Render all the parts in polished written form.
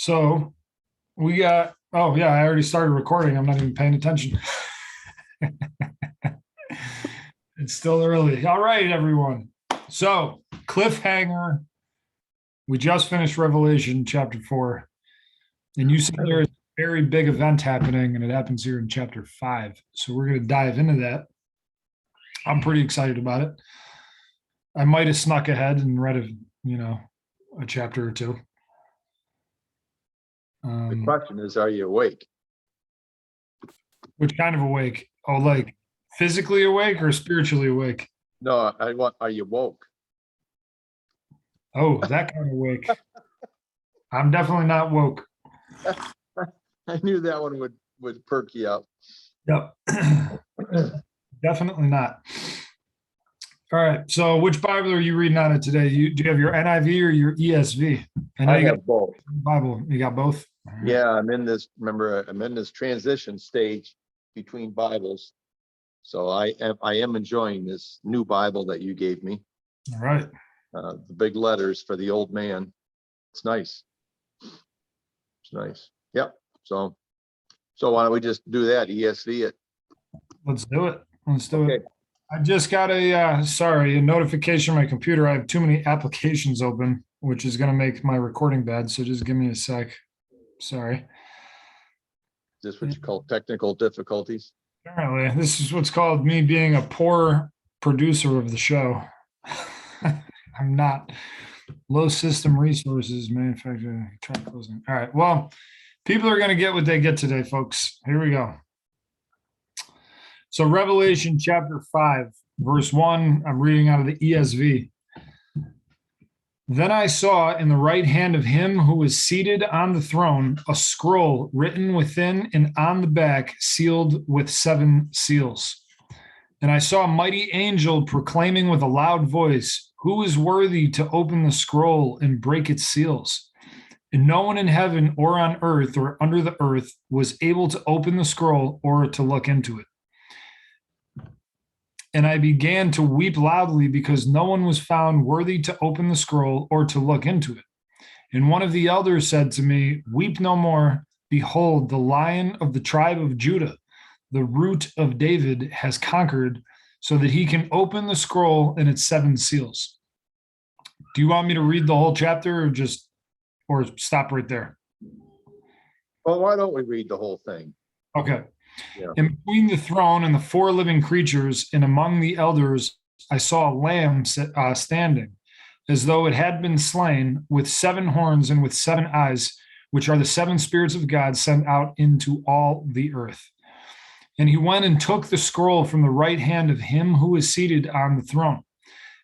So we got, oh yeah, I already started recording. I'm not even paying attention. It's still early. All right, everyone. So, cliffhanger. We just finished Revelation chapter 4. And you said there's a very big event happening, and it happens here in chapter 5. So, we're going to dive into that. I'm pretty excited about it. I might have snuck ahead and read a chapter or two. The question is, are you awake? Which kind of awake? Oh, like physically awake or spiritually awake? No, I want, are you woke? Oh, that kind of awake. I'm definitely not woke. I knew that one would perk you up. Yep. Definitely not. All right. So which Bible are you reading out of today? Do you have your NIV or your ESV? I have both. Bible. You got both? Yeah, I'm in this transition stage between Bibles. So I am enjoying this new Bible that you gave me. All right. The big letters for the old man. It's nice. It's nice. Yep. So why don't we just do that? ESV it. Let's do it. I just got a notification on my computer. I have too many applications open, which is going to make my recording bad. So just give me a sec. Sorry. Is this what you call technical difficulties? Apparently, this is what's called me being a poor producer of the show. I'm not. Low system resources, manufacturing, try closing. All right. Well, people are going to get what they get today, folks. Here we go. So Revelation chapter 5, verse 1, I'm reading out of the ESV. Then I saw in the right hand of him who was seated on the throne a scroll written within and on the back, sealed with 7 seals. And I saw a mighty angel proclaiming with a loud voice, "Who is worthy to open the scroll and break its seals?" And no one in heaven or on earth or under the earth was able to open the scroll or to look into it. And I began to weep loudly because no one was found worthy to open the scroll or to look into it. And one of the elders said to me, "Weep no more. Behold, the Lion of the tribe of Judah, the Root of David, has conquered so that he can open the scroll and its 7 seals." Do you want me to read the whole chapter or stop right there? Well, why don't we read the whole thing? Okay. Yeah. And between the throne and the 4 living creatures and among the elders, I saw a lamb standing as though it had been slain, with 7 horns and with 7 eyes, which are the 7 spirits of God sent out into all the earth. And he went and took the scroll from the right hand of him who is seated on the throne.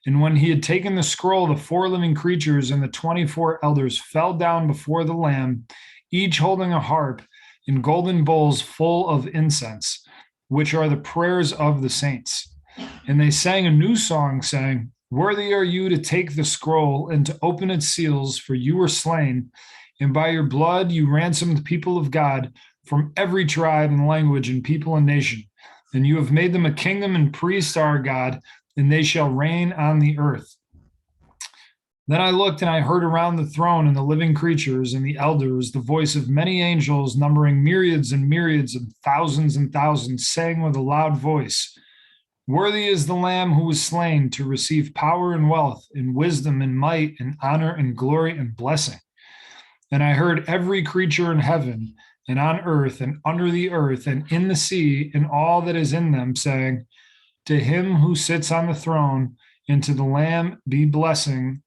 And when he had taken the scroll, the 4 living creatures and the 24 elders fell down before the Lamb, each holding a harp and golden bowls full of incense, which are the prayers of the saints. And they sang a new song, saying, "Worthy are you to take the scroll and to open its seals, for you were slain, and by your blood you ransomed the people of God from every tribe and language and people and nation. And you have made them a kingdom and priests to our God, and they shall reign on the earth." Then I looked and I heard around the throne and the living creatures and the elders the voice of many angels, numbering myriads and myriads and thousands, saying with a loud voice, "Worthy is the Lamb who was slain to receive power and wealth and wisdom and might and honor and glory and blessing." And I heard every creature in heaven and on earth and under the earth and in the sea and all that is in them, saying, "To him who sits on the throne and to the Lamb be blessing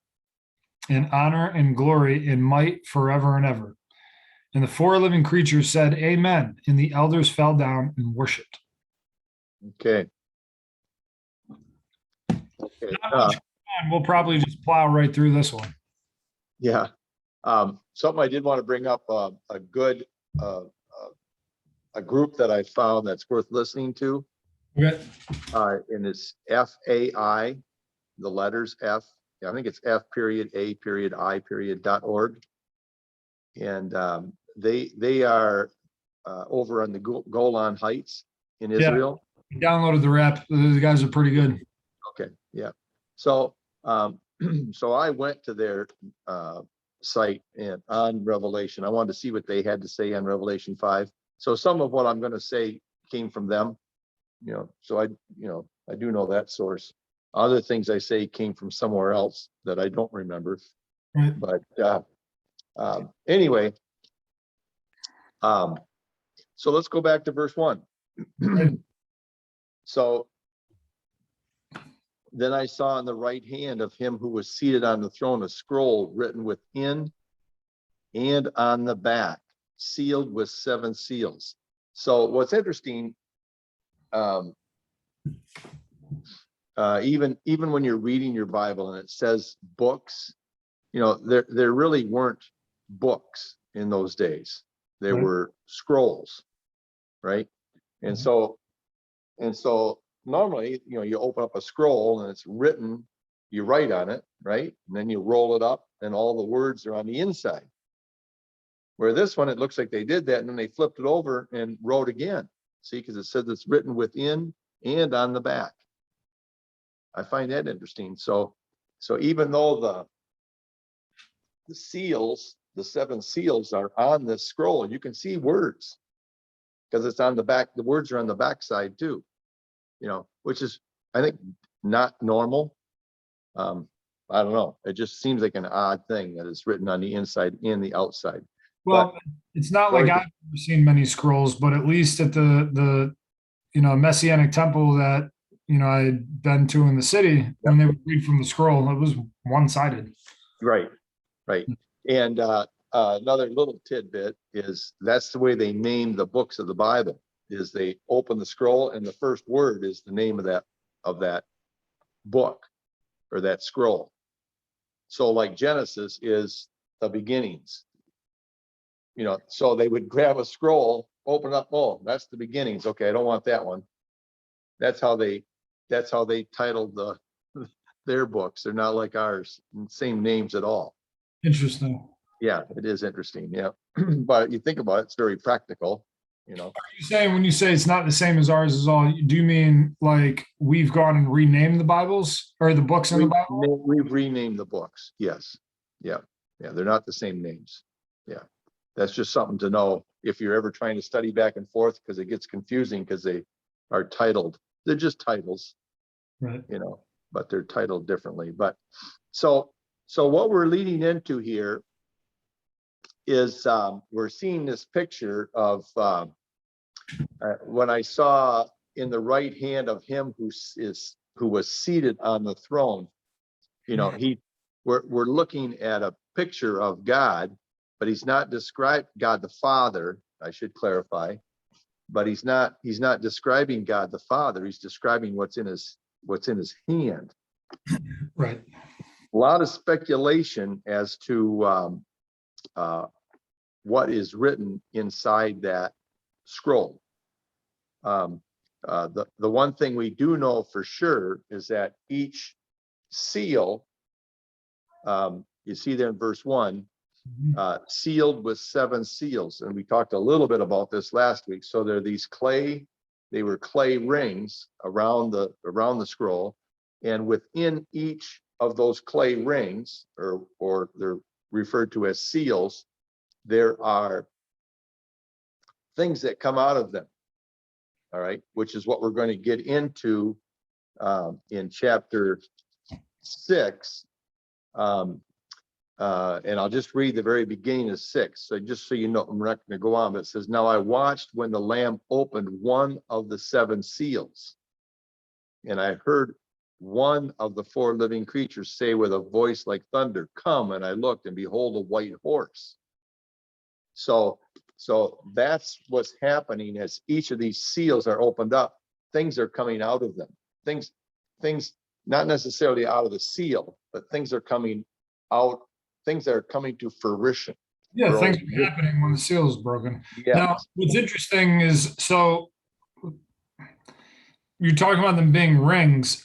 and honor and glory and might forever and ever." And the 4 living creatures said, "Amen." And the elders fell down and worshiped. Okay. We'll probably just plow right through this one. Yeah. Something I did want to bring up, a group that I found that's worth listening to. Okay. And it's FAI, the letters F. I think it's F.A.I..org. And they are over on the Golan Heights in Israel. I downloaded the rep. The guys are pretty good. Okay, yeah. So so I went to their site and on Revelation. I wanted to see what they had to say on Revelation 5. So some of what I'm going to say came from them, so I do know that source. Other things I say came from somewhere else that I don't remember. Right. But anyway, so let's go back to verse 1. So then I saw in the right hand of him who was seated on the throne a scroll written within and on the back, sealed with 7 seals. So what's interesting, even when you're reading your Bible and it says books, there really weren't books in those days. There were scrolls, right? And so normally, you open up a scroll and it's written, you write on it, right? And then you roll it up and all the words are on the inside. Where this one, it looks like they did that and then they flipped it over and wrote again. See, because it says it's written within and on the back. I find that interesting. So even though the seals, the 7 seals are on this scroll, you can see words because it's on the back. The words are on the back side too, which is, I think, not normal. I don't know. It just seems like an odd thing that it's written on the inside and the outside. Well, but it's not like I've ever seen many scrolls, but at least at the Messianic temple that I had been to in the city, when they would read from the scroll, it was one-sided. Right. And another little tidbit is that's the way they name the books of the Bible. Is they open the scroll and the first word is the name of that book or that scroll. So like Genesis is the beginnings. So they would grab a scroll, open up, oh, that's the beginnings. Okay, I don't want that one. That's how they titled their books. They're not like ours, same names at all. Interesting. Yeah, it is interesting. Yeah. But you think about it, it's very practical. Are you saying when you say it's not the same as ours is all, do you mean like we've gone and renamed the Bibles or the books in the Bible? We've renamed the books. Yes. Yeah. They're not the same names. Yeah. That's just something to know if you're ever trying to study back and forth, because it gets confusing because they are titled. They're just titles, right? But they're titled differently. But so what we're leading into here is we're seeing this picture of when I saw in the right hand of him who was seated on the throne. We're looking at a picture of God, but he's not described God the Father. I should clarify, but he's not describing God the Father. He's describing what's in his hand. Right. A lot of speculation as to what is written inside that scroll. The one thing we do know for sure is that each seal, you see there in verse 1, sealed with 7 seals. And we talked a little bit about this last week. So there are these clay rings around the scroll. And within each of those clay rings, or they're referred to as seals, there are things that come out of them. All right, which is what we're going to get into in chapter 6. And I'll just read the very beginning of 6. So just so you know, I'm not going to go on, but it says, "Now I watched when the Lamb opened one of the 7 seals, and I heard one of the 4 living creatures say with a voice like thunder, 'Come,' and I looked, and behold, a white horse." So that's what's happening as each of these seals are opened up. Things are coming out of them. Things not necessarily out of the seal, but things are coming out. Things are coming to fruition. Yeah, things are happening when the seal is broken. Yeah. Now, what's interesting is, so you're talking about them being rings.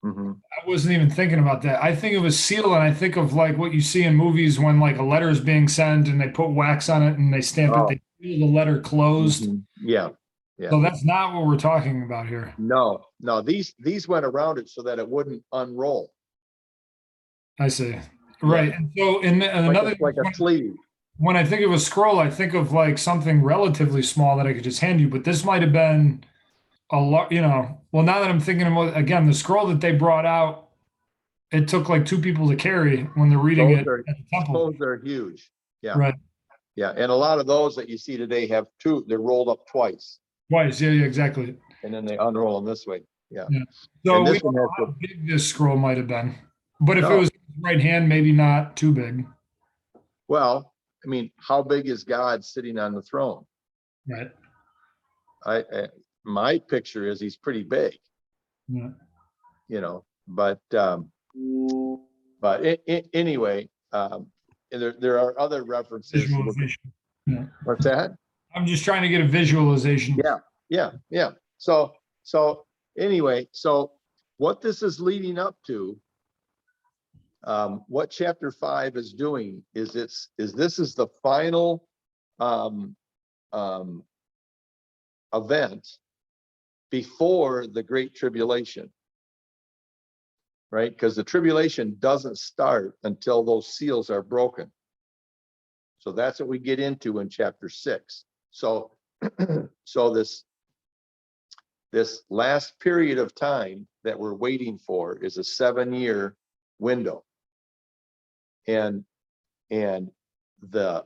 Mm-hmm. I wasn't even thinking about that. I think of a seal, and I think of like what you see in movies when like a letter is being sent and they put wax on it and they stamp it. They seal the letter closed. Mm-hmm. Yeah. So that's not what we're talking about here. No. These went around it so that it wouldn't unroll. I see. Yeah, right. And so, and like another, like a sleeve. when I think of a scroll, I think of like something relatively small that I could just hand you, but this might have been a lot, well, now that I'm thinking about, again, the scroll that they brought out, it took like two people to carry when they're reading Those it are at the temple. those are huge. Yeah, Right. yeah, and a lot of those that you see today have two. They're rolled up twice, Twice. Yeah, yeah, exactly. and then they unroll them this way. Yeah, Yeah. and So we this don't one has know the how big this scroll might have been, but if it no. was right hand, maybe not too big. Well, I mean, how big is God sitting on the throne? Right. I my picture is he's pretty big, Yeah. but anyway, and there are other references. Visualization. Yeah. What's that? I'm just trying to get a visualization. Yeah, yeah. So anyway, so what this is leading up to, what chapter 5 is doing is this is the final um, um, event before the Great Tribulation, right? Because the tribulation doesn't start until those seals are broken. So that's what we get into in chapter 6. So, so this last period of time that we're waiting for is a 7-year window, and the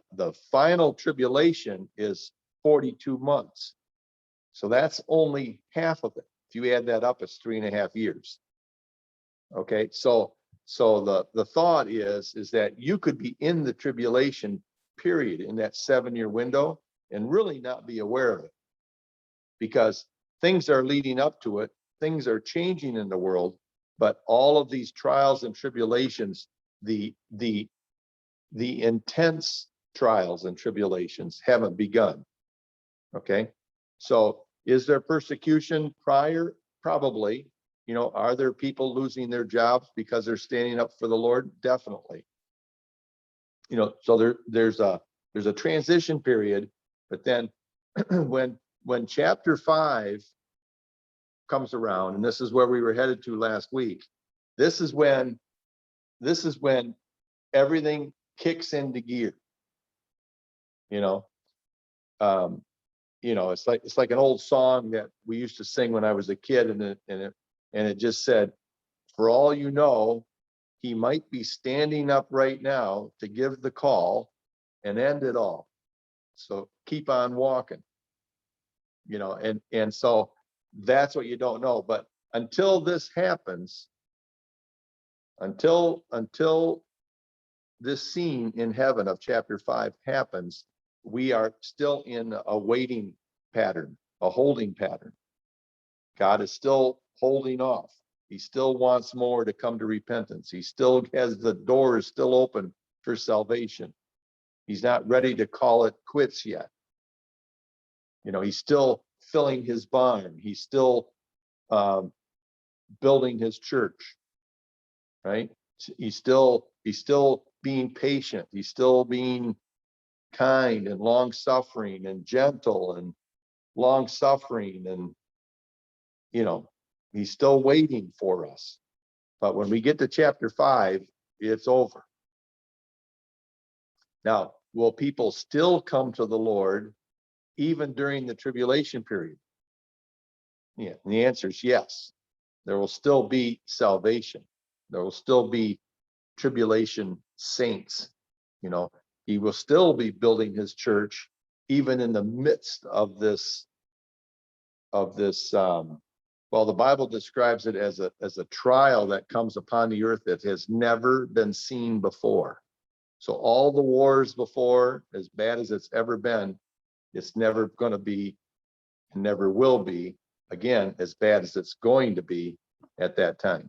final tribulation is 42 months. So that's only half of it. If you add that up, it's 3.5 years. Okay, so the thought is that you could be in the tribulation period in that 7-year window and really not be aware of it, because things are leading up to it, things are changing in the world, but all of these trials and tribulations, the intense trials and tribulations haven't begun. Okay, so is there persecution prior? Probably. Are there people losing their jobs because they're standing up for the Lord? Definitely. So there's a transition period, but then when chapter 5 comes around, and this is where we were headed to last week, this is when everything kicks into gear. you know um it's like an old song that we used to sing when I was a kid, and it just said, for all you know, he might be standing up right now to give the call and end it all. So keep on walking. And so that's what you don't know. But until this happens, until this scene in heaven of chapter 5 happens, we are still in a waiting pattern, a holding pattern. God is still holding off. He still wants more to come to repentance. He still has the door is still open for salvation. He's not ready to call it quits yet. He's still filling his barn. He's still building his church, right? He's still being patient. He's still being kind and long suffering and gentle and long suffering, and he's still waiting for us. But when we get to chapter 5, it's over. Now, will people still come to the Lord even during the tribulation period? Yeah, and the answer is yes. There will still be salvation. There will still be tribulation saints. He will still be building his church even in the midst of this well, the Bible describes it as a trial that comes upon the earth that has never been seen before. So all the wars before, as bad as it's ever been, it's never going to be, and never will be again as bad as it's going to be at that time.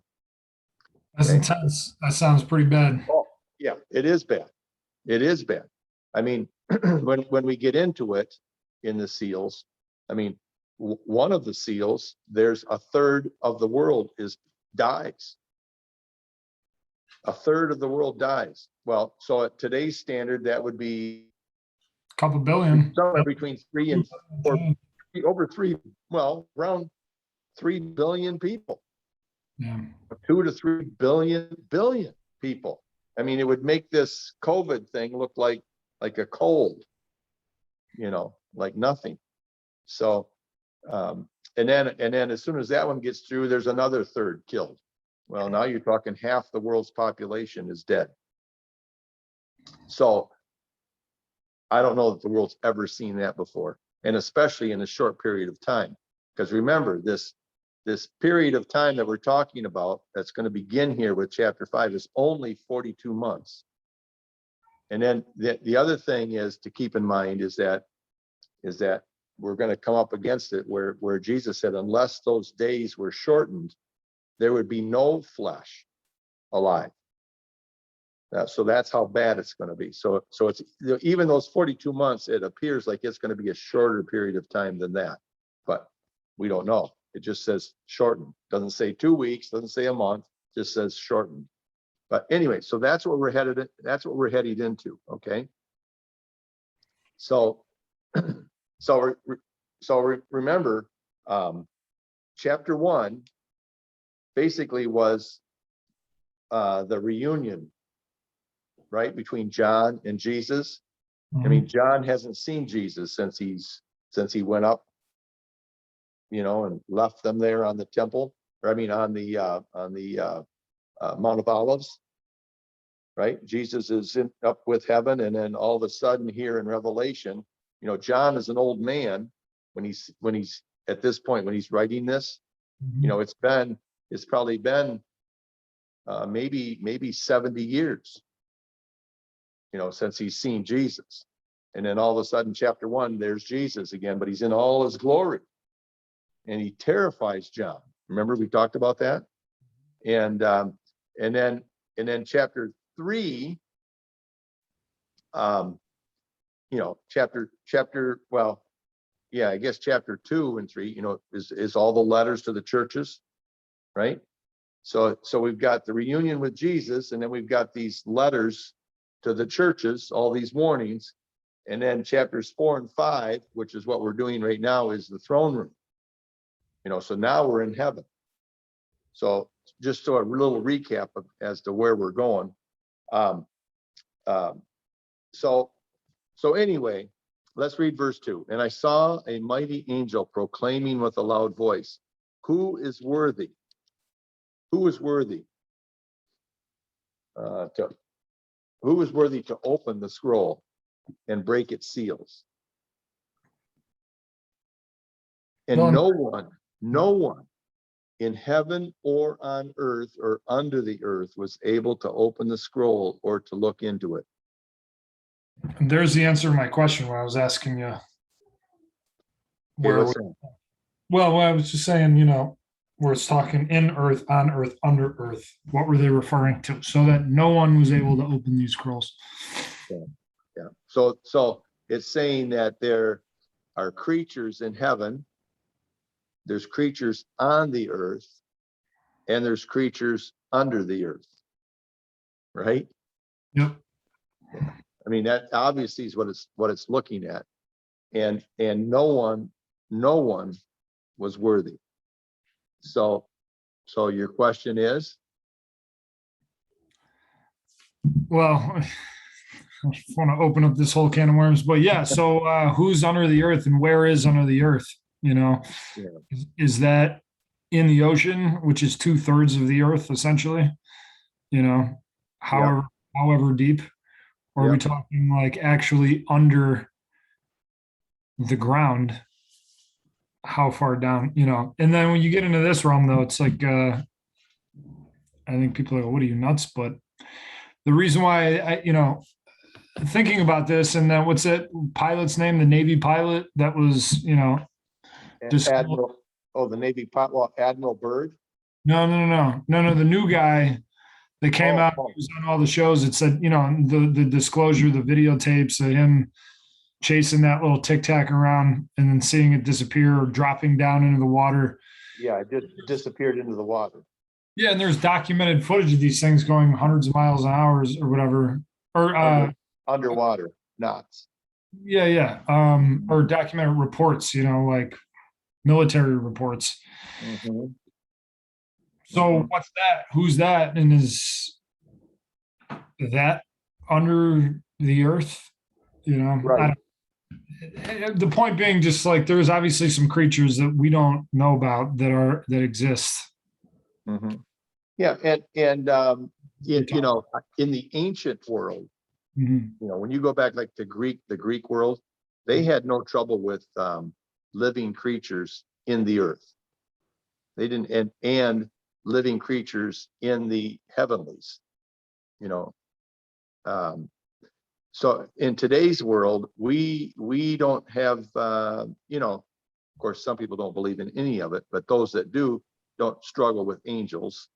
That's Okay? intense. That sounds pretty bad. Oh, yeah, it is bad. It is bad. I mean, when we get into it in the seals, I mean, one of the seals, there's a third of the world dies. A third of the world dies. Well, so at today's standard, that would be A couple billion. somewhere between 3 and 4, over 3, well, around 3 billion people. Yeah. 2 to 3 billion people. I mean, it would make this COVID thing look like a cold, like nothing. So, and then as soon as that one gets through, there's another third killed. Well, now you're talking half the world's population is dead. So I don't know that the world's ever seen that before, and especially in a short period of time. Because remember, this period of time that we're talking about, that's going to begin here with chapter 5, is only 42 months. And then the other thing is to keep in mind is that we're going to come up against it where Jesus said, unless those days were shortened, there would be no flesh alive. So that's how bad it's going to be. So it's, even those 42 months, it appears like it's going to be a shorter period of time than that, but we don't know. It just says shortened. Doesn't say 2 weeks, doesn't say a month, just says shortened. But anyway, so that's what we're headed. That's what we're headed into. Okay. So, remember, chapter 1 basically was the reunion, right, between John and Jesus. I mean, John hasn't seen Jesus since he went up, and left them there on the temple, or I mean on the Mount of Olives, right? Jesus is up with heaven, and then all of a sudden here in Revelation, John is an old man when he's at this point when he's writing this. It's probably been maybe 70 years, since he's seen Jesus. And then all of a sudden, chapter 1, there's Jesus again, but he's in all his glory, and he terrifies John. Remember, we talked about that. And then chapter 3, I guess chapter 2 and 3, is all the letters to the churches, right? So we've got the reunion with Jesus, and then we've got these letters to the churches, all these warnings. And then chapters 4 and 5, which is what we're doing right now, is the throne room. So now we're in heaven. So just a little recap as to where we're going. So anyway, let's read verse 2. And I saw a mighty angel proclaiming with a loud voice, who is worthy? Who is worthy? Who is worthy to open the scroll and break its seals? And no one in heaven or on earth or under the earth was able to open the scroll or to look into it. And there's the answer to my question when I was asking you. Well, I was just saying, where it's talking in earth, on earth, under earth, what were they referring to? So that no one was able to open these scrolls. Yeah. So it's saying that there are creatures in heaven, there's creatures on the earth, and there's creatures under the earth, right? Yep. Yeah. I mean, that obviously is what it's looking at, and no one was worthy. So your question is? Well, I want to open up this whole can of worms, but yeah. So who's under the earth and where is under the earth? Yeah. Is that in the ocean, which is 2/3 of the earth, essentially? However deep, or are we talking like actually under the ground? How far down? And then when you get into this realm, though, it's like I think people are like, "What are you, nuts?" But the reason why I thinking about this, and then what's that pilot's name? The Navy pilot that was, just Admiral. Oh, the Navy pilot. Well, Admiral Byrd. No. The new guy that came out, he was on all the shows. It said, the disclosure, the videotapes of him chasing that little tic tac around and then seeing it disappear or dropping down into the water. Yeah, it just disappeared into the water. Yeah, and there's documented footage of these things going hundreds of miles an hour or whatever, or underwater knots. Yeah. Or documented reports, like military reports. Mm-hmm. So what's that? Who's that? And that under the earth, I Right. don't, the point being just like there's obviously some creatures that we don't know about that exist. Mhm. Yeah, and We talk- in the ancient world, Mhm. when you go back like the Greek world, they had no trouble with living creatures in the earth. They didn't, and living creatures in the heavenlies, you know. Um, so in today's world, we don't have, of course, some people don't believe in any of it, but those that do don't struggle with angels.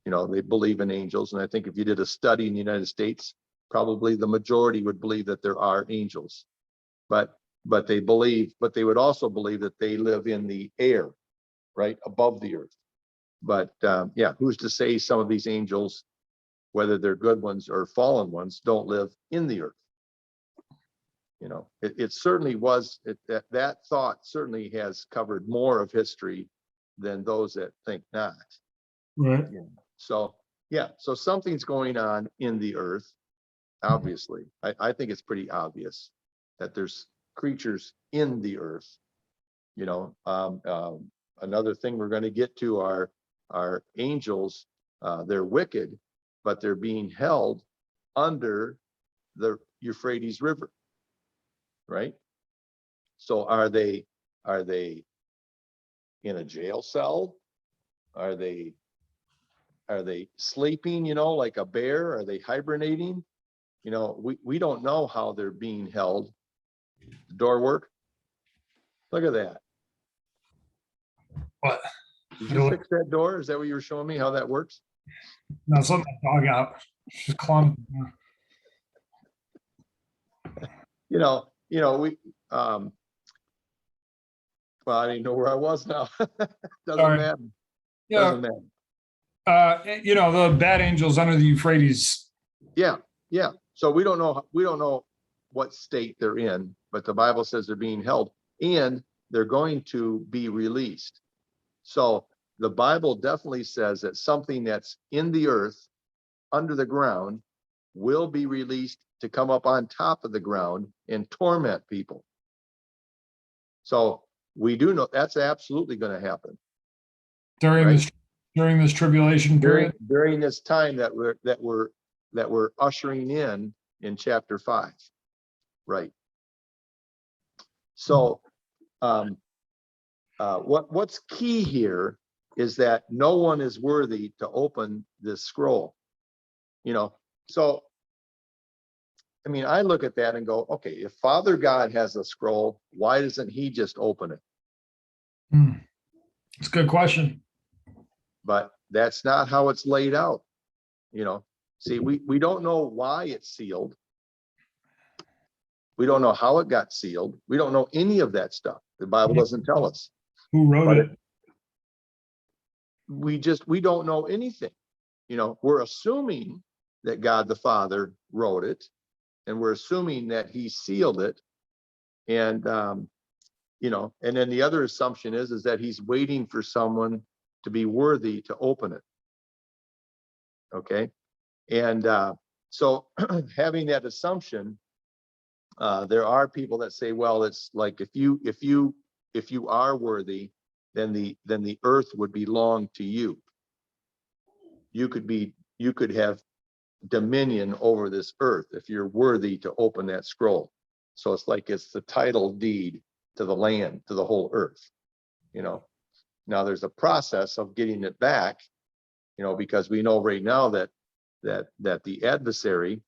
They believe in angels, and I think if you did a study in the United States, probably the majority would believe that there are angels. But they would also believe that they live in the air, right above the earth. But yeah, who's to say some of these angels, whether they're good ones or fallen ones, don't live in the earth? It certainly was that thought certainly has covered more of history than those that think not. Right. Yeah. So yeah, so something's going on in the earth. Obviously, I think it's pretty obvious that there's creatures in the earth. You know, another thing we're going to get to are angels. They're wicked, but they're being held under the Euphrates River, right? So are they in a jail cell? Are they sleeping, like a bear? Are they hibernating? We don't know how they're being held. The door work. Look at that. But Did I you don't fix that door? Is that what you were showing me how that works? know. It's letting my dog out. She's clawing. We well, I didn't know where I was now. Doesn't Sorry. matter. Yeah. Doesn't matter. The bad angels under the Euphrates. Yeah, yeah. So we don't know what state they're in, but the Bible says they're being held and they're going to be released. So the Bible definitely says that something that's in the earth, under the ground, will be released to come up on top of the ground and torment people. So we do know that's absolutely going to happen, during right? this during this tribulation During period. during this time that we're ushering in chapter 5, right? So what's key here is that no one is worthy to open this scroll. So I mean, I look at that and go, okay, if Father God has a scroll, why doesn't he just open it? It's a good question. But that's not how it's laid out. See, we don't know why it's sealed. We don't know how it got sealed. We don't know any of that stuff. The Bible doesn't tell us. Who wrote But it? we don't know anything. We're assuming that God the Father wrote it, and we're assuming that he sealed it. And and then the other assumption is that he's waiting for someone to be worthy to open it. Okay. And so having that assumption, there are people that say, well, it's like if you are worthy, then the earth would belong to you. You could have dominion over this earth if you're worthy to open that scroll. So it's the title deed to the land, to the whole earth. Now there's a process of getting it back, because we know right now that the adversary,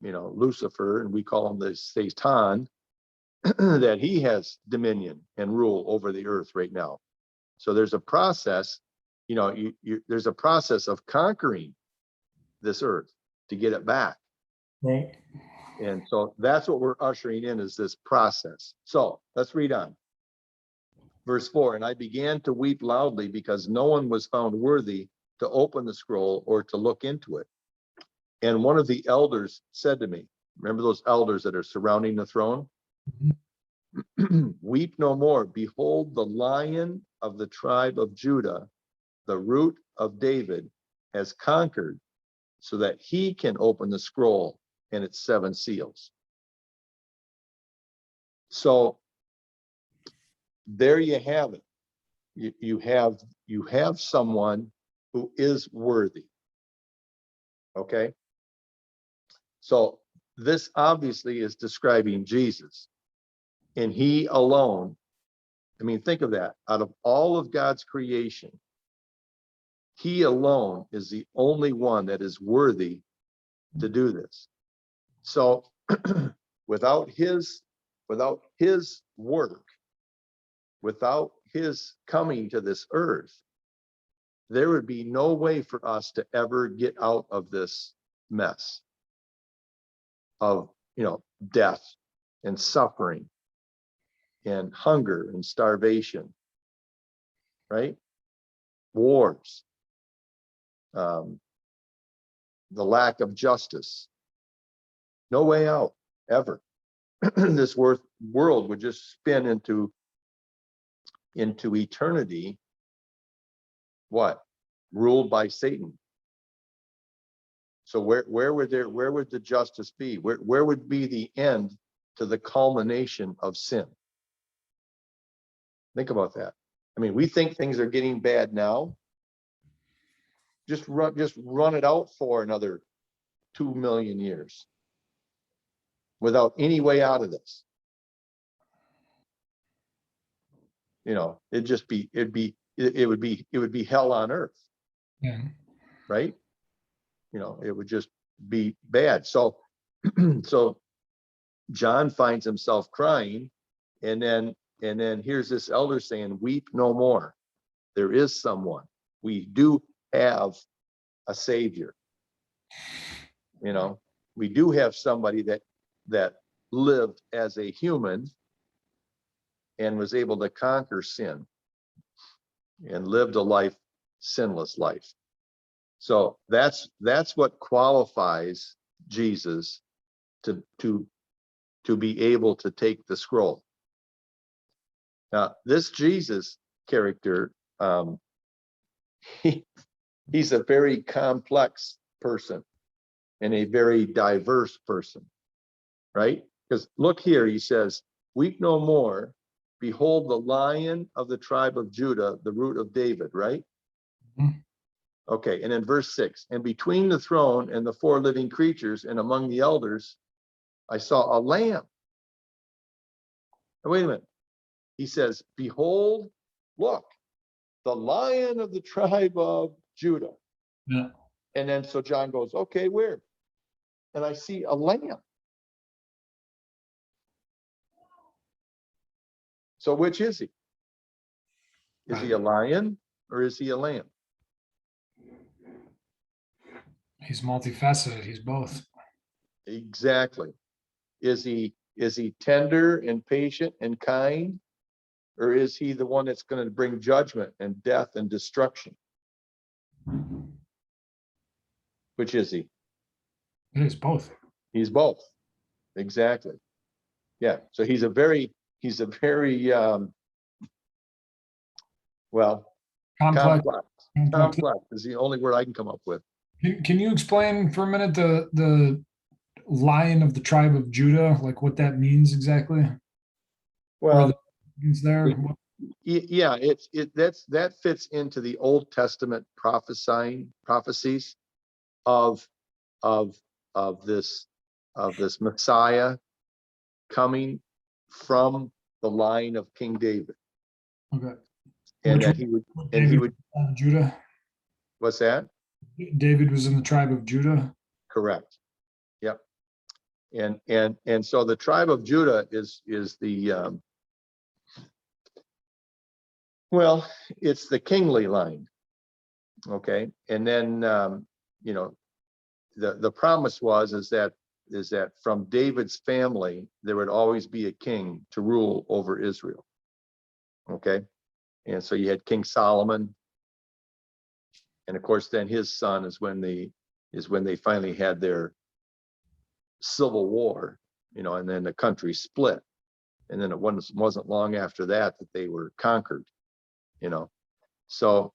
Lucifer, and we call him the Satan, that he has dominion and rule over the earth right now. So there's a process, there's a process of conquering this earth to get it back. Right. And so that's what we're ushering in, is this process. So let's read on. Verse 4, and I began to weep loudly because no one was found worthy to open the scroll or to look into it. And one of the elders said to me, remember those elders that are surrounding the throne? Weep no more. Behold, the Lion of the tribe of Judah, the root of David, has conquered so that he can open the scroll and its 7 seals. So there you have it. You have someone who is worthy. Okay. So this obviously is describing Jesus, and he alone. I mean, think of that. Out of all of God's creation, he alone is the only one that is worthy to do this. So without his work, without his coming to this earth, there would be no way for us to ever get out of this mess of, death and suffering and hunger and starvation, right? Wars, the lack of justice. No way out, ever. This world would just spin into eternity. What? Ruled by Satan. So where would the justice be? Where would be the end to the culmination of sin? Think about that. I mean, we think things are getting bad now. Just run it out for another 2 million years without any way out of this. It would be hell on earth. Yeah. Right? It would just be bad. So John finds himself crying, and then here's this elder saying, "Weep no more. There is someone. We do have a savior. We do have somebody that lived as a human and was able to conquer sin and lived a sinless life." So that's what qualifies Jesus to be able to take the scroll. Now, this Jesus character, he's a very complex person and a very diverse person, right? Because look here, he says, "Weep no more. Behold the Lion of the tribe of Judah, the root of David," right? Mm-hmm. Okay, and then verse 6, "And between the throne and the 4 living creatures and among the elders, I saw a lamb." Now, wait a minute. He says, "Behold, look, the Lion of the tribe of Judah." Yeah. And then so John goes, "Okay, where?" And I see a lamb. So which is he? Is he a lion or is he a lamb? He's multifaceted. He's both. Exactly. Is he tender and patient and kind, or is he the one that's going to bring judgment and death and destruction? Which is he? It is both. He's both. Exactly. Yeah. So he's a very well, Complex. complex is the only word I can come up with. Can you explain for a minute the Lion of the tribe of Judah, like what that means exactly? Well, there. yeah, that fits into the Old Testament prophecies of this Messiah coming from the line of King David. Okay. And Which he would Judah. What's that? David was in the tribe of Judah. Correct. Yep. And so the tribe of Judah is the well, it's the kingly line. Okay. And then the promise is that from David's family there would always be a king to rule over Israel. Okay. And so you had King Solomon, and of course then his son is when they finally had their civil war, and then the country split, and then it wasn't long after that they were conquered. So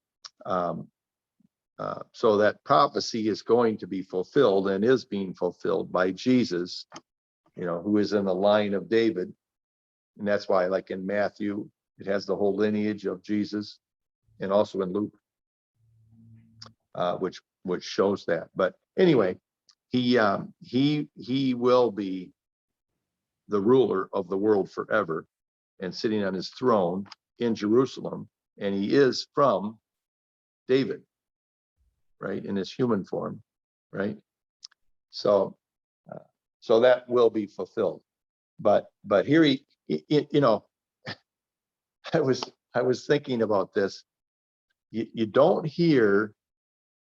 So that prophecy is going to be fulfilled and is being fulfilled by Jesus, who is in the line of David. And that's why, like in Matthew, it has the whole lineage of Jesus, and also in Luke, which shows that. But anyway, he will be the ruler of the world forever, and sitting on his throne in Jerusalem, and he is from David, right, in his human form, right? So that will be fulfilled. But here I was thinking about this. You don't hear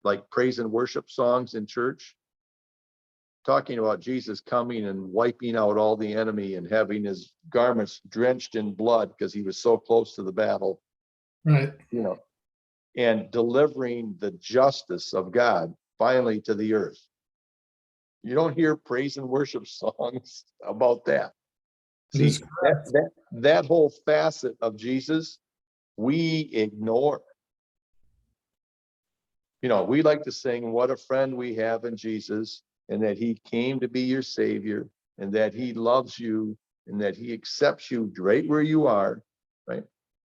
like praise and worship songs in church talking about Jesus coming and wiping out all the enemy and having his garments drenched in blood because he was so close to the battle, Right. And delivering the justice of God finally to the earth. You don't hear praise and worship songs about that. See, that whole facet of Jesus, we ignore. We like to sing, what a friend we have in Jesus, and that he came to be your savior, and that he loves you, and that he accepts you right where you are, right?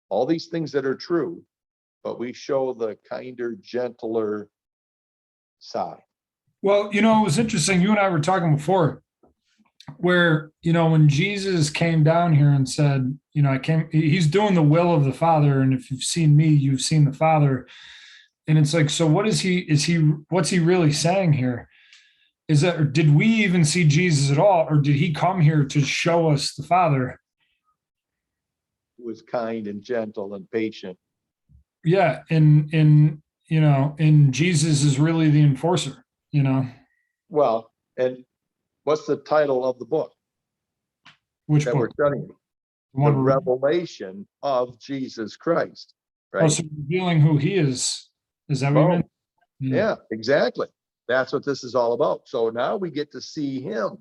All these things that are true, but we show the kinder, gentler side. Well, it was interesting. You and I were talking before where, when Jesus came down here and said, he's doing the will of the Father. And if you've seen me, you've seen the Father. And it's like, so what's he really saying here? Is that, or did we even see Jesus at all? Or did he come here to show us the Father? Who was kind and gentle and patient. Yeah. And Jesus is really the enforcer, Well, and what's the title of the book? Which that book? We're studying? The revelation of Jesus Christ, right? So revealing who he is. Is that what you meant? Yeah, exactly. That's what this is all about. So now we get to see him.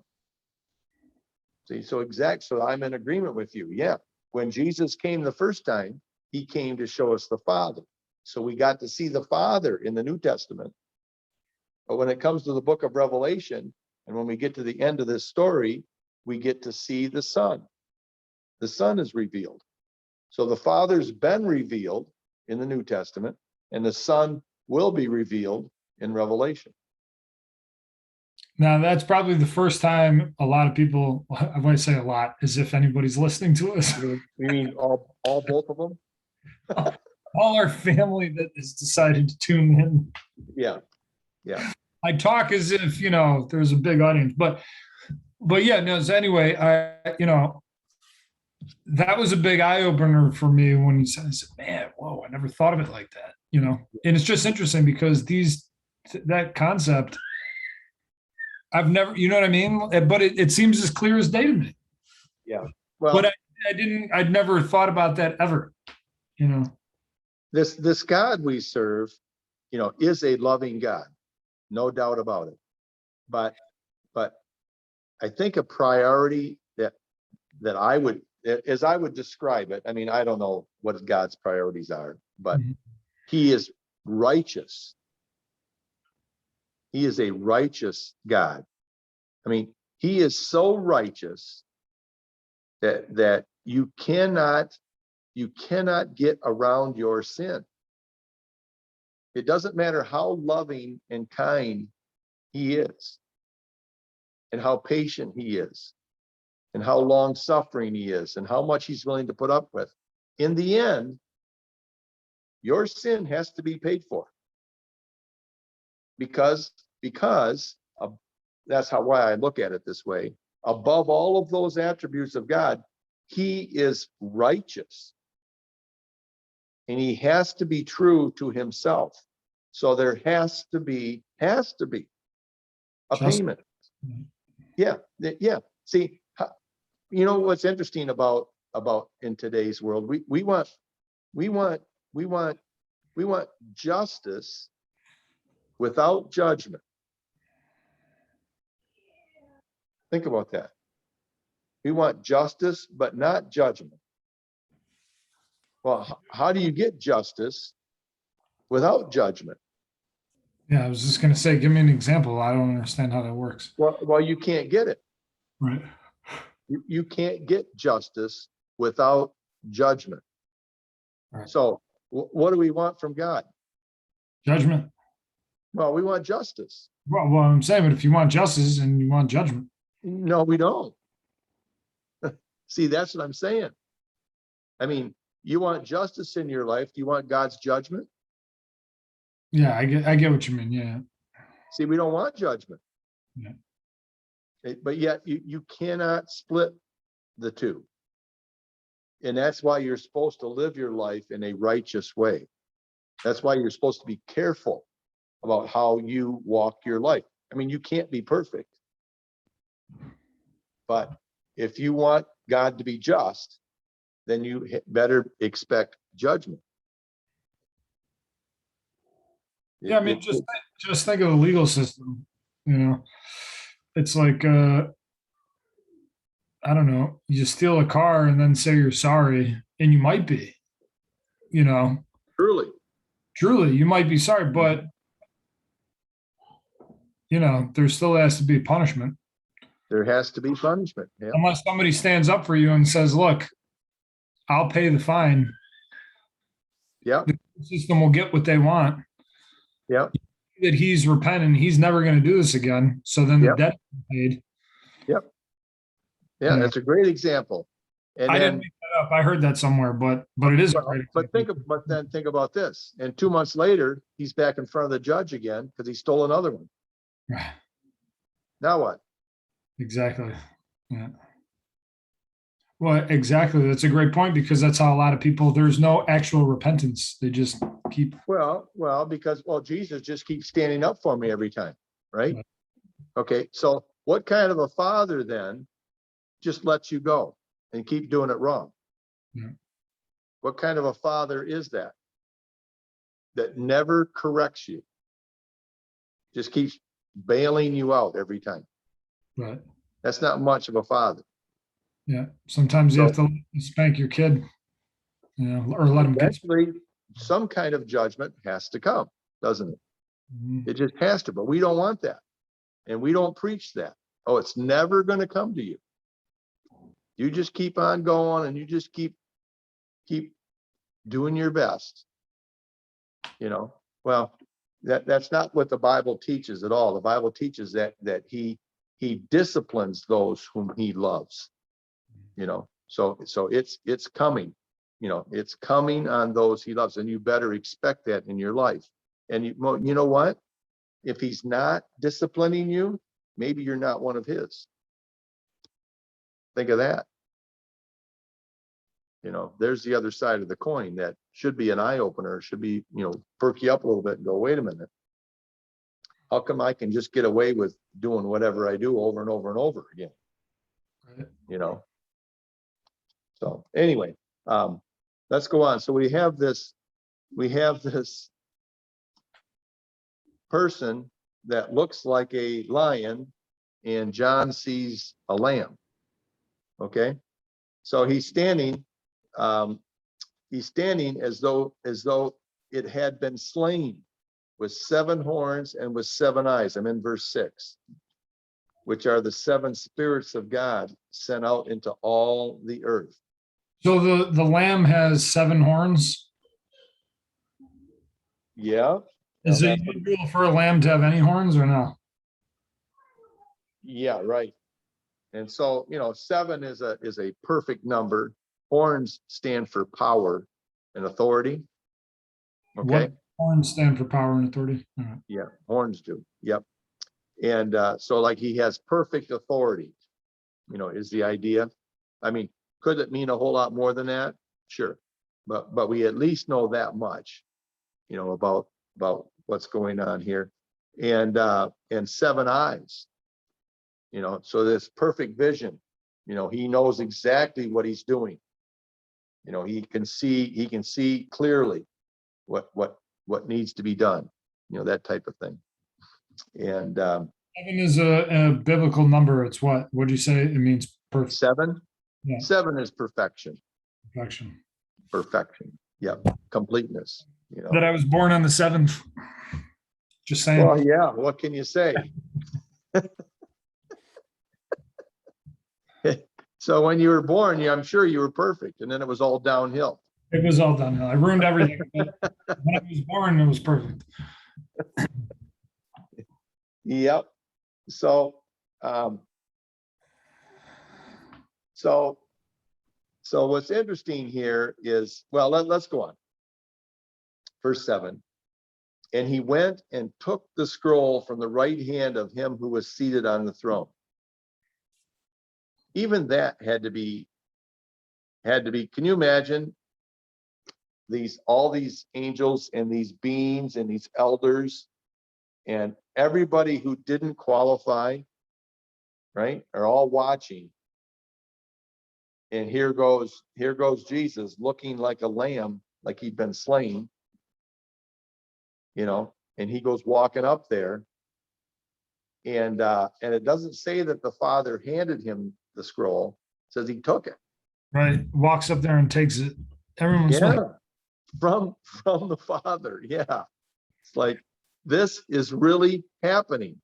See, so I'm in agreement with you. Yeah. When Jesus came the first time, he came to show us the Father. So we got to see the Father in the New Testament. But when it comes to the book of Revelation, and when we get to the end of this story, we get to see the Son. The Son is revealed. So the Father's been revealed in the New Testament, and the Son will be revealed in Revelation. Now, that's probably the first time a lot of people, I want to say a lot, as if anybody's listening to us. You mean all both of them? All our family that has decided to tune in. Yeah. I talk as if, there's a big audience, but yeah, no, so anyway, that was a big eye opener for me when he said, man, whoa, I never thought of it like that, and it's just interesting because that concept, I've never, you know what I mean? But it seems as clear as day to me. Yeah. Well, but I'd never thought about that ever, This God we serve, is a loving God, no doubt about it. But I think a priority that I would, as I would describe it, I mean, I don't know what God's priorities are, but he is righteous. He is a righteous God. I mean, he is so righteous that you cannot get around your sin. It doesn't matter how loving and kind he is, and how patient he is, and how long suffering he is, and how much he's willing to put up with. In the end, your sin has to be paid for, because that's why I look at it this way. Above all of those attributes of God, he is righteous, and he has to be true to himself. So there has to be a payment. Yeah. See, what's interesting about in today's world, we want justice without judgment. Think about that. We want justice, but not judgment. Well, how do you get justice without judgment? Yeah, I was just gonna say, give me an example. I don't understand how that works. Well, you can't get it. Right. You can't get justice without judgment. Right. So what do we want from God? Judgment. Well, we want justice. Well, I'm saying, but if you want justice and you want judgment, No, we don't. See, that's what I'm saying. I mean, you want justice in your life. Do you want God's judgment? yeah, I get what you mean. Yeah. See, we don't want judgment. Yeah. But yet you cannot split the two. And that's why you're supposed to live your life in a righteous way. That's why you're supposed to be careful about how you walk your life. I mean, you can't be perfect. But if you want God to be just, then you better expect judgment. Yeah, I mean, just think of the legal system. You know, it's like I don't know, you steal a car and then say you're sorry, and you might be, you know, truly, truly, you might be sorry, but there still has to be punishment there has to be punishment. Yeah. unless somebody stands up for you and says, "Look, I'll pay the fine." Yeah. The system will get what they want. Yeah. That he's repenting, he's never going to do this again. So then the Yep. debt is paid. Yep. Yeah, that's a great example. And I didn't then, make that up. I heard that somewhere, but it is a well, great but then think about this. And 2 months later, he's back in front of the judge again because he stole another one. example. Now what? Exactly. Yeah. Well, exactly. That's a great point because that's how a lot of people, there's no actual repentance. They just keep. Well, because Jesus just keeps standing up for me every time, right? Okay, so what kind of a father then just lets you go and keep doing it wrong? Yeah. What kind of a father is that? That never corrects you, just keeps bailing you out every time. Right. That's not much of a father. Yeah. Sometimes you have So to spank your kid, or let him get. eventually, some kind of judgment has to come, doesn't it? Mhm. It just has to, but we don't want that. And we don't preach that. Oh, it's never going to come to you. You just keep on going and you just keep doing your best. Well, that's not what the Bible teaches at all. The Bible teaches that he disciplines those whom he loves. So it's coming. It's coming on those he loves, and you better expect that in your life. And you know what? If he's not disciplining you, maybe you're not one of his. Think of that. There's the other side of the coin that should be an eye opener, should be, perk you up a little bit and go, wait a minute. How come I can just get away with doing whatever I do over and over and over again? Right. So anyway, let's go on. So we have this person that looks like a lion, and John sees a lamb. Okay. So he's standing as though it had been slain, with 7 horns and with 7 eyes. I'm in verse 6, which are the 7 spirits of God sent out into all the earth. So the lamb has 7 horns. Yeah. Is it usual for a lamb to have any horns or no? Yeah, right. And so, 7 is a perfect number. Horns stand for power and authority. Okay. What horns stand for power and authority? All right. Yeah, horns do. Yep. And so like he has perfect authority, is the idea. I mean, could it mean a whole lot more than that? Sure. But we at least know that much, about what's going on here. And 7 eyes, so this perfect vision, he knows exactly what he's doing. He can see clearly what needs to be done, that type of thing. And 7 is a biblical number. It's what? What do you say? It means perfect. 7? Yeah. 7 is perfection. Perfection. Yep. Completeness. That I was born on the 7th. Just saying. Well, yeah, what can you say? So when you were born, yeah, I'm sure you were perfect, and then it was all downhill. It was all downhill. I ruined everything. But when I was born, it was perfect. Yep. So, um, so, so what's interesting here is, well, let's go on. Verse 7. And he went and took the scroll from the right hand of him who was seated on the throne. Even that had to be, can you imagine all these angels and these beings and these elders and everybody who didn't qualify, right, are all watching. And here goes Jesus looking like a lamb, like he'd been slain, and he goes walking up there. And it doesn't say that the Father handed him the scroll, it says he took it. Right. Walks up there and takes it. Everyone's like, from the Father. Yeah. It's like, this is really happening.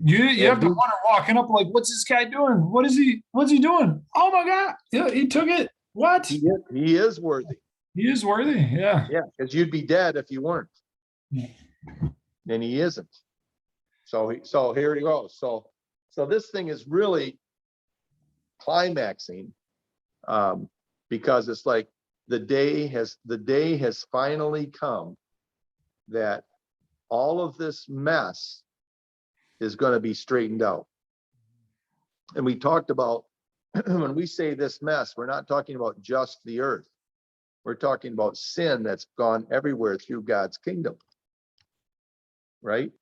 you have to wonder walking up, like, what's this guy doing? What's he doing? Oh my God. Yeah, he took it. What? He is worthy. He is worthy. Yeah. Yeah, because you'd be dead if you weren't. Yeah. And he isn't. So here he goes. So this thing is really climaxing, because it's like the day has finally come that all of this mess is going to be straightened out. And we talked about, when we say this mess, we're not talking about just the earth. We're talking about sin that's gone everywhere through God's kingdom, right?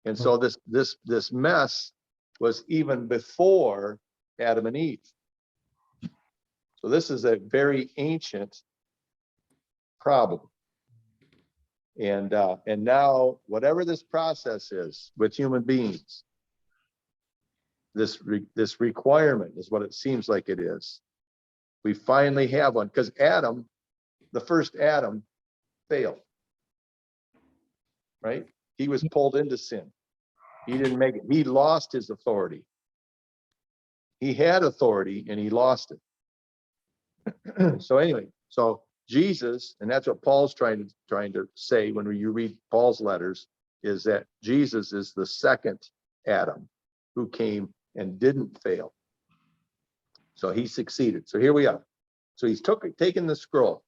And so this mess was even before Adam and Eve. So this is a very ancient problem. And now whatever this process is with human beings, this requirement is what it seems like it is. We finally have one, because Adam, the first Adam, failed, right? He was pulled into sin. He didn't make it. He lost his authority. He had authority and he lost it. So anyway, so Jesus, and that's what Paul's trying to say when you read Paul's letters, is that Jesus is the second Adam who came and didn't fail. So he succeeded. So here we are. So he's taken the scroll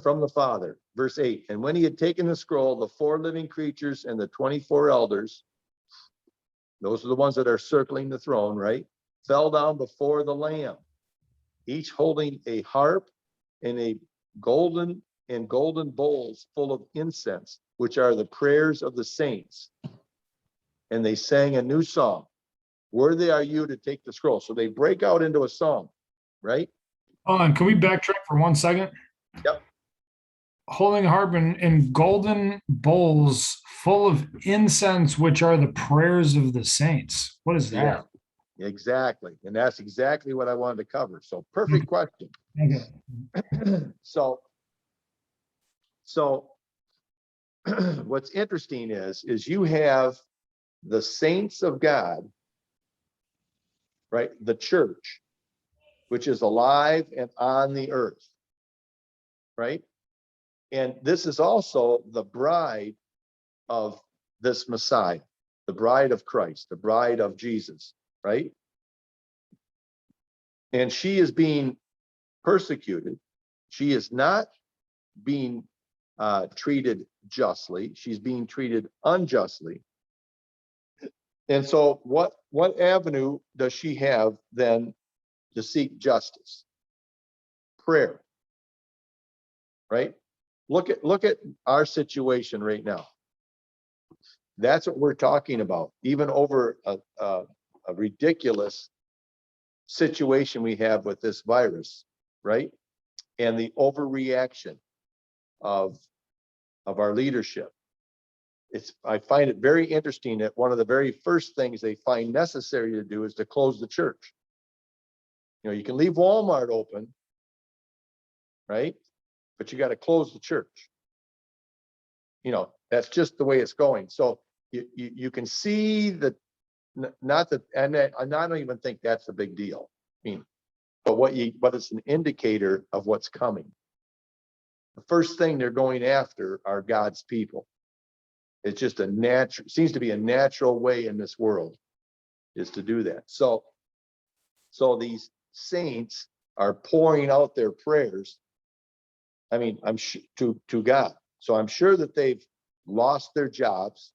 from the Father. Verse 8. And when he had taken the scroll, the 4 living creatures and the 24 elders, those are the ones that are circling the throne, right, fell down before the Lamb, each holding a harp and a golden bowls full of incense, which are the prayers of the saints. And they sang a new song. Worthy are you to take the scroll. So they break out into a song, right? Hold on. Can we backtrack for 1 second? Yep. Holding a harp and golden bowls full of incense, which are the prayers of the saints. What is that? Yeah, exactly. And that's exactly what I wanted to cover. So perfect question. Okay. So what's interesting is you have the saints of God, right? The church, which is alive and on the earth, right? And this is also the bride of this Messiah, the bride of Christ, the bride of Jesus, right? And she is being persecuted. She is not being treated justly. She's being treated unjustly. And so what avenue does she have then to seek justice? Prayer, right? Look at our situation right now. That's what we're talking about, even over a ridiculous situation we have with this virus, right? And the overreaction of our leadership. I find it very interesting that one of the very first things they find necessary to do is to close the church. You can leave Walmart open, right? But you got to close the church. That's just the way it's going. So you can see that, not that, and I don't even think that's a big deal. I mean, but it's an indicator of what's coming. The first thing they're going after are God's people. It's just seems to be a natural way in this world is to do that. So these saints are pouring out their prayers. I mean, to God. So I'm sure that they've lost their jobs.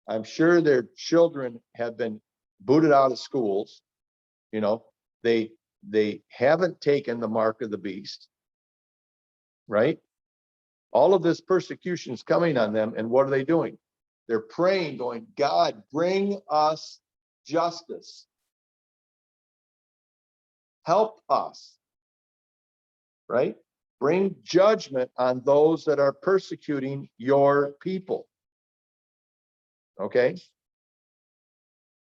I'm sure their children have been booted out of schools. You know, they haven't taken the mark of the beast, right? All of this persecution is coming on them, and what are they doing? They're praying, going, God, bring us justice. Help us, right? Bring judgment on those that are persecuting your people. Okay?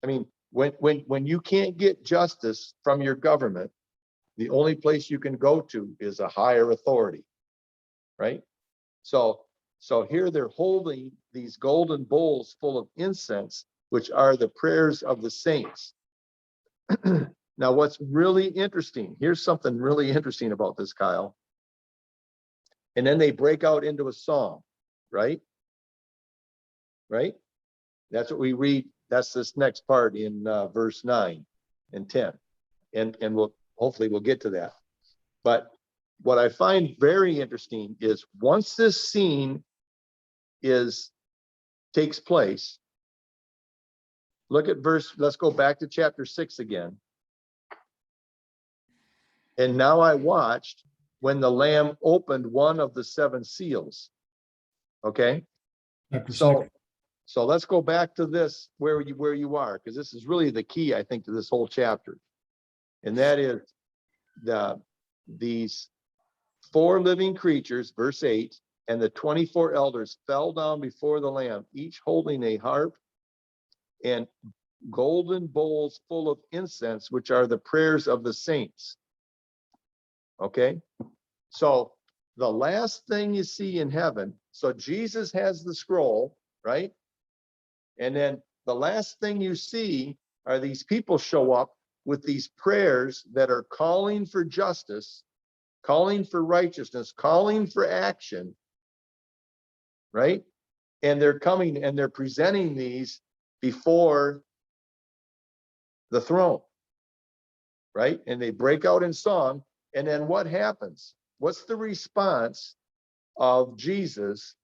I mean, when you can't get justice from your government, the only place you can go to is a higher authority, right? So here they're holding these golden bowls full of incense, which are the prayers of the saints. Now, what's really interesting, here's something really interesting about this, Kyle. And then they break out into a song, right? Right? That's what we read. That's this next part in verse 9 and 10. And hopefully we'll get to that. But what I find very interesting is once this scene takes place, look at let's go back to chapter 6 again. And now I watched when the Lamb opened one of the 7 seals. Okay. So let's go back to this where you are, because this is really the key, I think, to this whole chapter. And that is these 4 living creatures, verse 8, and the 24 elders fell down before the Lamb, each holding a harp and golden bowls full of incense, which are the prayers of the saints. Okay, so the last thing you see in heaven, so Jesus has the scroll, right? And then the last thing you see are these people show up with these prayers that are calling for justice, calling for righteousness, calling for action, right? And they're coming and they're presenting these before the throne, right? And they break out in song. And then what happens? What's the response of Jesus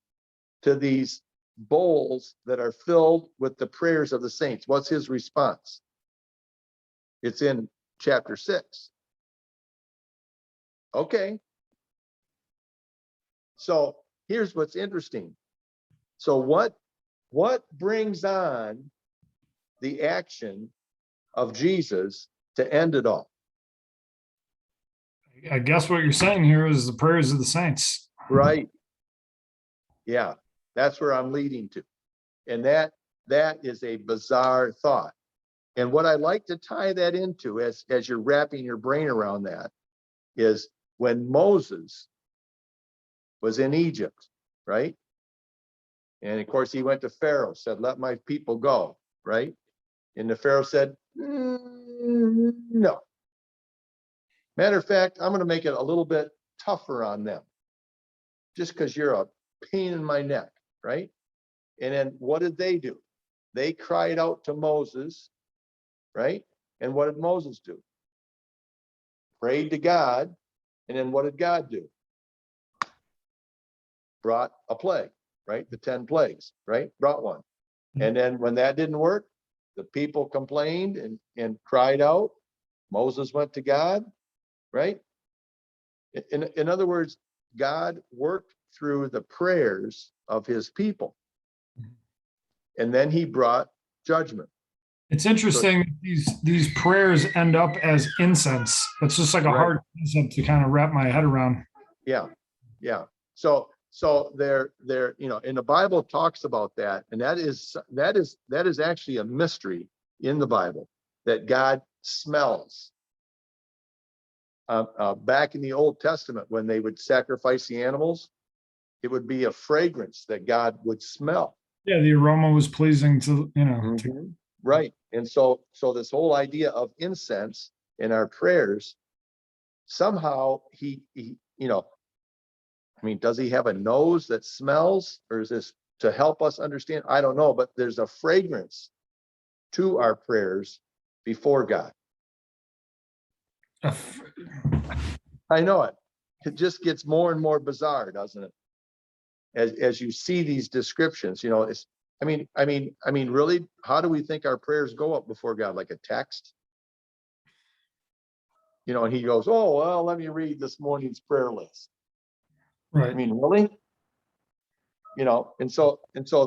to these bowls that are filled with the prayers of the saints? What's his response? It's in chapter 6. Okay. So here's what's interesting. So what brings on the action of Jesus to end it all? I guess what you're saying here is the prayers of the saints. Right. Yeah, that's where I'm leading to. And that is a bizarre thought. And what I like to tie that into as you're wrapping your brain around that is when Moses was in Egypt, right? And of course, he went to Pharaoh, said, let my people go, right? And the Pharaoh said, no. Matter of fact, I'm going to make it a little bit tougher on them just because you're a pain in my neck, right? And then what did they do? They cried out to Moses, right? And what did Moses do? Prayed to God. And then what did God do? Brought a plague, right? The 10 plagues, right? Brought one. And then when that didn't work, the people complained and cried out. Moses went to God, right? In other words, God worked through the prayers of his people. And then he brought judgment. It's interesting these prayers end up as incense. It's just like a hard concept to kind of wrap my head around. Yeah. Yeah. So they're and the Bible talks about that, and that is actually a mystery in the Bible that God smells. Back in the Old Testament, when they would sacrifice the animals, It would be a fragrance that God would smell. Yeah, the aroma was pleasing to, Mhm. Right. And so this whole idea of incense in our prayers, somehow he, I mean, does he have a nose that smells, or is this to help us understand? I don't know, but there's a fragrance to our prayers before God. a I know it. It just gets more and more bizarre, doesn't it? As you see these descriptions, it's, really, how do we think our prayers go up before God? Like a text? And he goes, oh, well, let me read this morning's prayer list. I right. mean, really? And so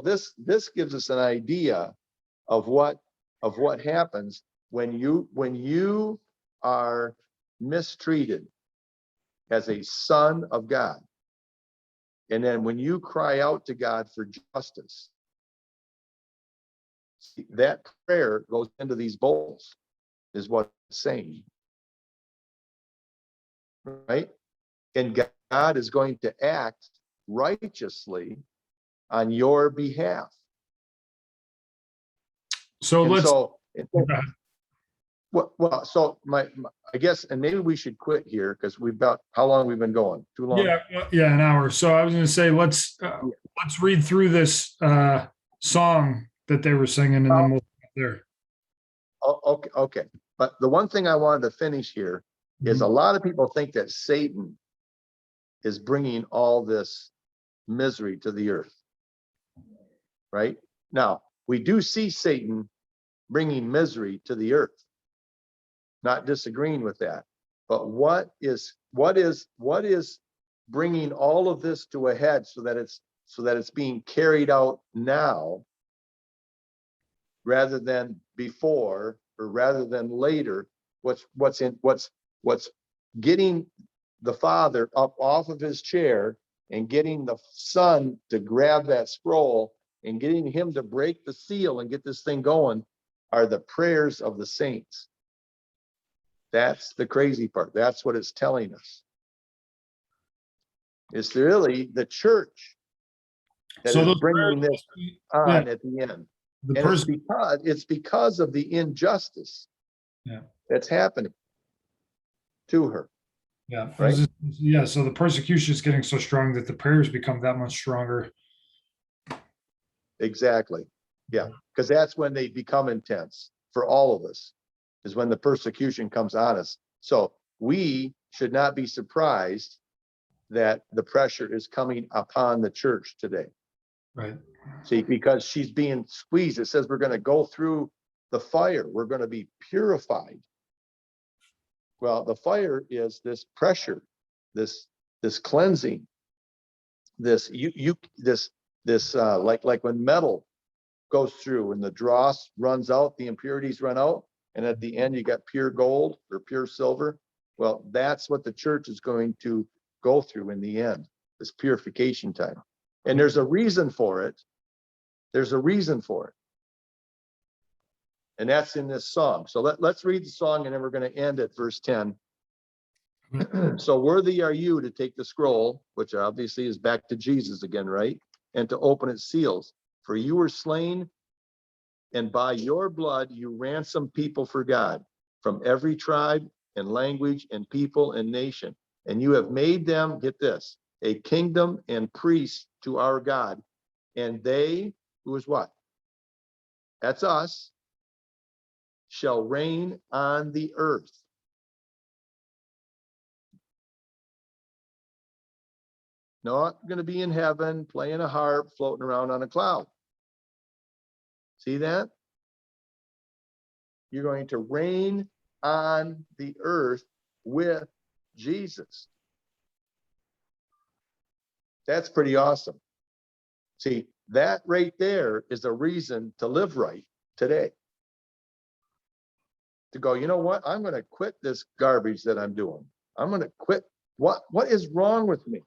this gives us an idea of what happens when you are mistreated as a son of God. And then when you cry out to God for justice, that prayer goes into these bowls, is what it's saying. Right? And God is going to act righteously on your behalf. So And let's, so, so I guess, and maybe we should quit here because how long we've been going? Too long? yeah, an hour. So I was going to say, let's read through this song that they were singing, and then we'll stop there. Okay. But the one thing I wanted to finish here is a lot of people think that Satan is bringing all this misery to the earth. Right? Now, we do see Satan bringing misery to the earth. Not disagreeing with that. But what is bringing all of this to a head so that it's being carried out now rather than before, or rather than later? What's getting the Father up off of his chair and getting the Son to grab that scroll and getting him to break the seal and get this thing going are the prayers of the saints. That's the crazy part. That's what it's telling us. It's really the church that is bringing this on at the end. And it's because of the injustice that's happening to her. Yeah. Right? So the persecution is getting so strong that the prayers become that much stronger. Exactly. Yeah. Because that's when they become intense for all of us, is when the persecution comes on us. So we should not be surprised that the pressure is coming upon the church today. Right. See, because she's being squeezed. It says we're going to go through the fire. We're going to be purified. Well, the fire is this pressure, this cleansing, this like when metal goes through and the dross runs out, the impurities run out, and at the end you got pure gold or pure silver. Well, that's what the church is going to go through in the end, this purification time. And there's a reason for it. There's a reason for it. And that's in this song. So let's read the song, and then we're going to end at verse 10. So worthy are you to take the scroll, which obviously is back to Jesus again, right? And to open its seals. For you were slain, and by your blood you ransomed people for God from every tribe and language and people and nation. And you have made them, get this, a kingdom and priests to our God. And they, who is what? That's us, shall reign on the earth. Not going to be in heaven playing a harp, floating around on a cloud. See that? You're going to reign on the earth with Jesus. That's pretty awesome. See, that right there is a reason to live right today. To go, you know what? I'm going to quit this garbage that I'm doing. I'm going to quit. What is wrong with me?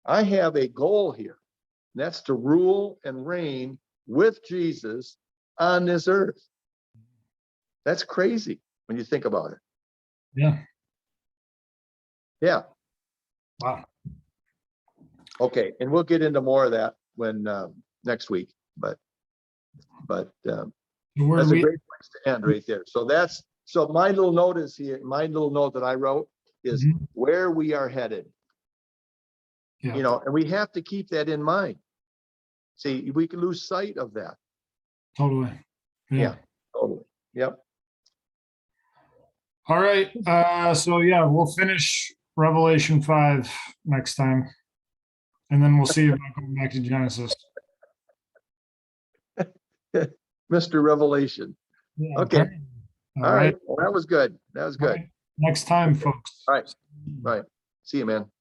I have a goal here. And that's to rule and reign with Jesus on this earth. That's crazy when you think about it. Yeah. Yeah. Wow. Okay, and we'll get into more of that when, next week, but, Where that's a we, great place to end right there. So my little note is here, my little note that I wrote is Mhm. where we are headed, Yeah, and we have to keep that in mind. See, we can lose sight of that. totally. Yeah, Yeah. totally. Yep. All right. So yeah, we'll finish Revelation 5 next time. And then we'll see about going back to Genesis. Mr. Revelation. Yeah, Okay. apparently. All right. Well, that was good. That was All good. right. Next time, folks. All right. All right. See you, man.